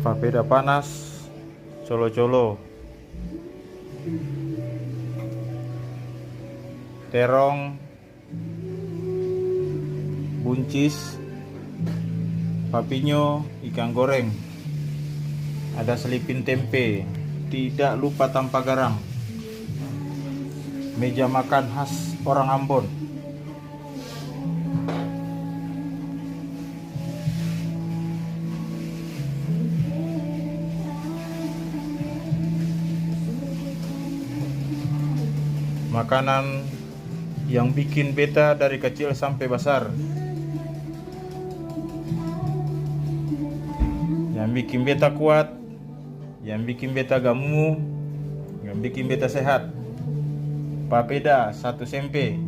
papeda panas, colo-colo, terong, buncis, papinyo, ikan goreng, ada selipin tempe, tidak lupa tanpa garam. Meja makan khas orang Ambon. Makanan yang bikin beta dari kecil sampai besar, yang bikin beta kuat, yang bikin beta gamu, yang bikin beta sehat. Papeda 1 sempe.